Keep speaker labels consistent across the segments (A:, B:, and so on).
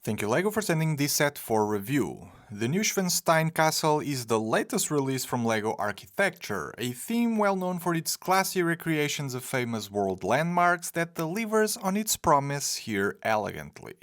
A: Thank you LEGO for sending this set for review. The Neuschwanstein Castle is the latest release from LEGO Architecture, a theme well known for its classy recreations of famous world landmarks that delivers on its promise here elegantly.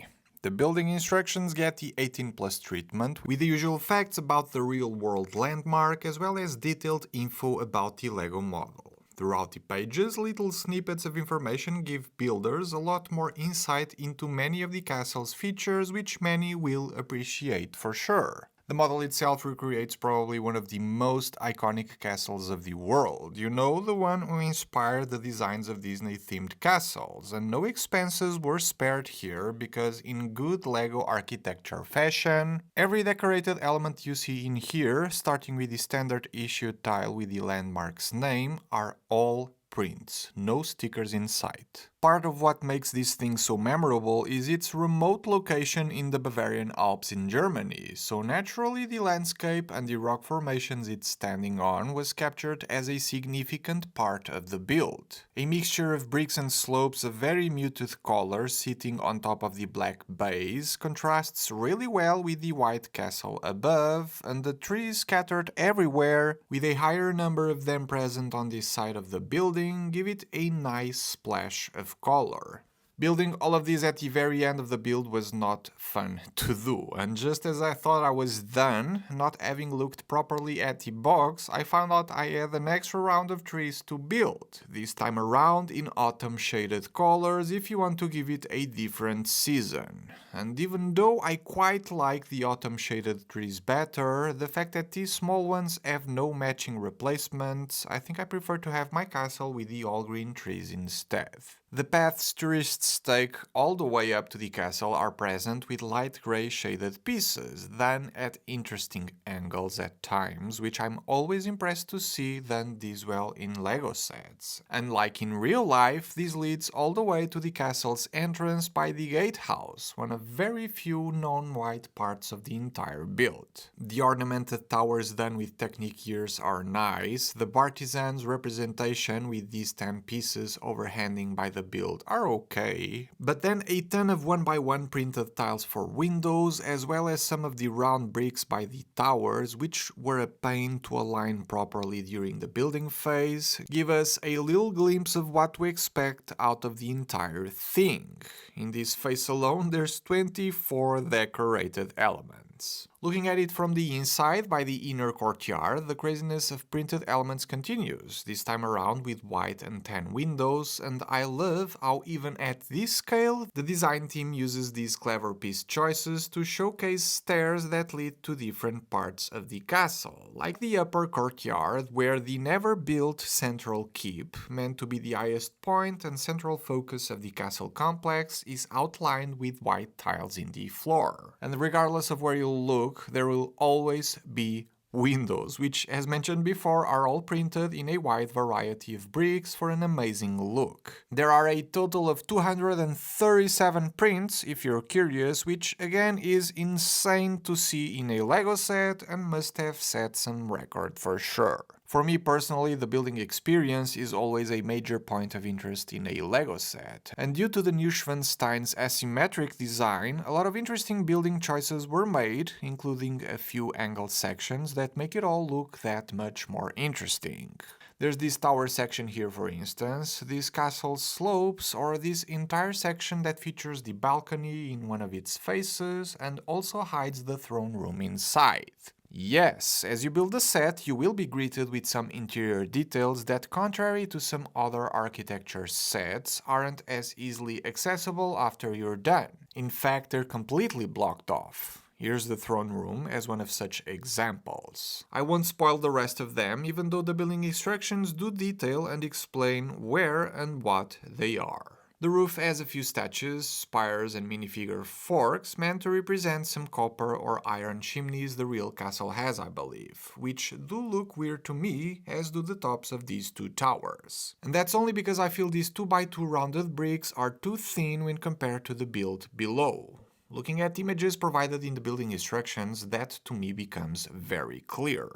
A: The building instructions get the 18+ treatment, with the usual facts about the real-world landmark as well as detailed info about the LEGO model. Throughout the pages, little snippets of information give builders a lot more insight into many of the castle's features, which many will appreciate for sure. The model itself recreates probably one of the most iconic castles of the world, you know, the one who inspired the designs of Disney-themed castles, and no expenses were spared here because in good LEGO architecture fashion, every decorated element you see in here, starting with the standard issue tile with the landmark's name, are all prints, no stickers in sight. Part of what makes this thing so memorable is its remote location in the Bavarian Alps in Germany, so naturally the landscape and the rock formations it's standing on was captured as a significant part of the build. A mixture of bricks and slopes of very muted color sitting on top of the black base contrasts really well with the white castle above, and the trees scattered everywhere, with a higher number of them present on this side of the building, give it a nice splash of color. Building all of these at the very end of the build was not fun to do, and just as I thought I was done, not having looked properly at the box, I found out I had an extra round of trees to build, this time around in autumn shaded colors if you want to give it a different season. And even though I quite like the autumn shaded trees better, the fact that these small ones have no matching replacements, I think I prefer to have my castle with the all green trees instead. The paths tourists take all the way up to the castle are present with light grey shaded pieces, done at interesting angles at times, which I'm always impressed to see done this well in LEGO sets. And like in real life, this leads all the way to the castle's entrance by the gatehouse, one of very few non-white parts of the entire build. The ornamented towers done with Technic gears are nice, the Bartisan's representation with these 10 pieces overhanging by the build are okay, but then a ton of 1x1 printed tiles for windows, as well as some of the round bricks by the towers, which were a pain to align properly during the building phase, give us a little glimpse of what we expect out of the entire thing. In this phase alone, there's 24 decorated elements. Looking at it from the inside, by the inner courtyard, the craziness of printed elements continues, this time around with white and tan windows, and I love how even at this scale, the design team uses these clever piece choices to showcase stairs that lead to different parts of the castle, like the upper courtyard, where the never-built central keep, meant to be the highest point and central focus of the castle complex, is outlined with white tiles in the floor. And regardless of where you look, there will always be windows, which, as mentioned before, are all printed in a wide variety of bricks for an amazing look. There are a total of 237 prints, if you're curious, which again is insane to see in a LEGO set and must have set some record for sure. For me personally, the building experience is always a major point of interest in a LEGO set, and due to the Neuschwanstein's asymmetric design, a lot of interesting building choices were made, including a few angled sections that make it all look that much more interesting. There's this tower section here, for instance, this castle slopes, or this entire section that features the balcony in one of its faces and also hides the throne room inside. Yes, as you build the set, you will be greeted with some interior details that, contrary to some other architecture sets, aren't as easily accessible after you're done. In fact, they're completely blocked off. Here's the throne room as one of such examples. I won't spoil the rest of them, even though the building instructions do detail and explain where and what they are. The roof has a few statues, spires and minifigure forks meant to represent some copper or iron chimneys the real castle has, I believe, which do look weird to me, as do the tops of these two towers. And that's only because I feel these 2x2 rounded bricks are too thin when compared to the build below. Looking at images provided in the building instructions, that to me becomes very clear.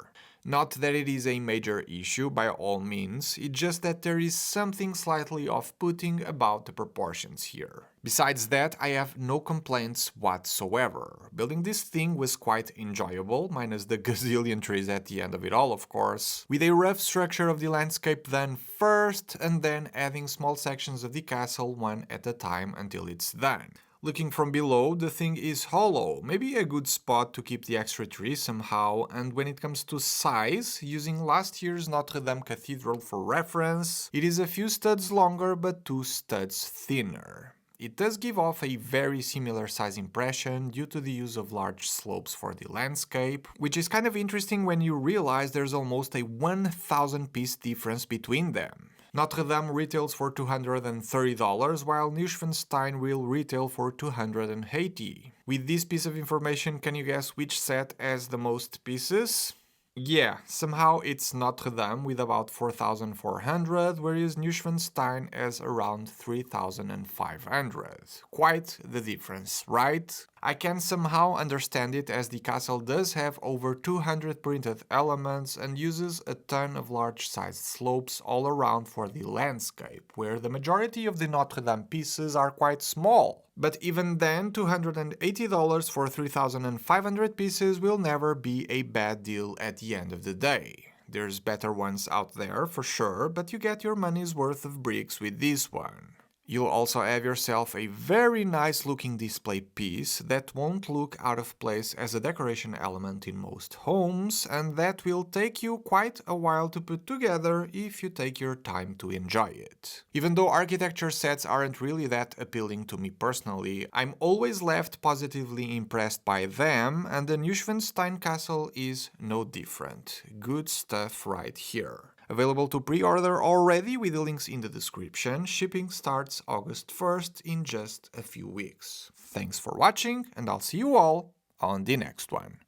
A: Not that it is a major issue by all means, it's just that there is something slightly off-putting about the proportions here. Besides that, I have no complaints whatsoever. Building this thing was quite enjoyable, minus the gazillion trees at the end of it all, of course, with a rough structure of the landscape done first, and then adding small sections of the castle one at a time until it's done. Looking from below, the thing is hollow, maybe a good spot to keep the extra trees somehow, and when it comes to size, using last year's Notre Dame Cathedral for reference, it is a few studs longer but 2 studs thinner. It does give off a very similar size impression due to the use of large slopes for the landscape, which is kind of interesting when you realize there's almost a 1,000 piece difference between them. Notre Dame retails for $230, while Neuschwanstein will retail for $280. With this piece of information, can you guess which set has the most pieces? Yeah, somehow it's Notre Dame with about 4,400, whereas Neuschwanstein has around 3,500. Quite the difference, right? I can somehow understand it as the castle does have over 200 printed elements and uses a ton of large-sized slopes all around for the landscape, where the majority of the Notre Dame pieces are quite small. But even then, $280 for 3,500 pieces will never be a bad deal at the end of the day. There's better ones out there for sure, but you get your money's worth of bricks with this one. You'll also have yourself a very nice looking display piece that won't look out of place as a decoration element in most homes, and that will take you quite a while to put together if you take your time to enjoy it. Even though architecture sets aren't really that appealing to me personally, I'm always left positively impressed by them, and the Neuschwanstein Castle is no different. Good stuff right here. Available to pre-order already with the links in the description. Shipping starts August 1st in just a few weeks. Thanks for watching, and I'll see you all on the next one.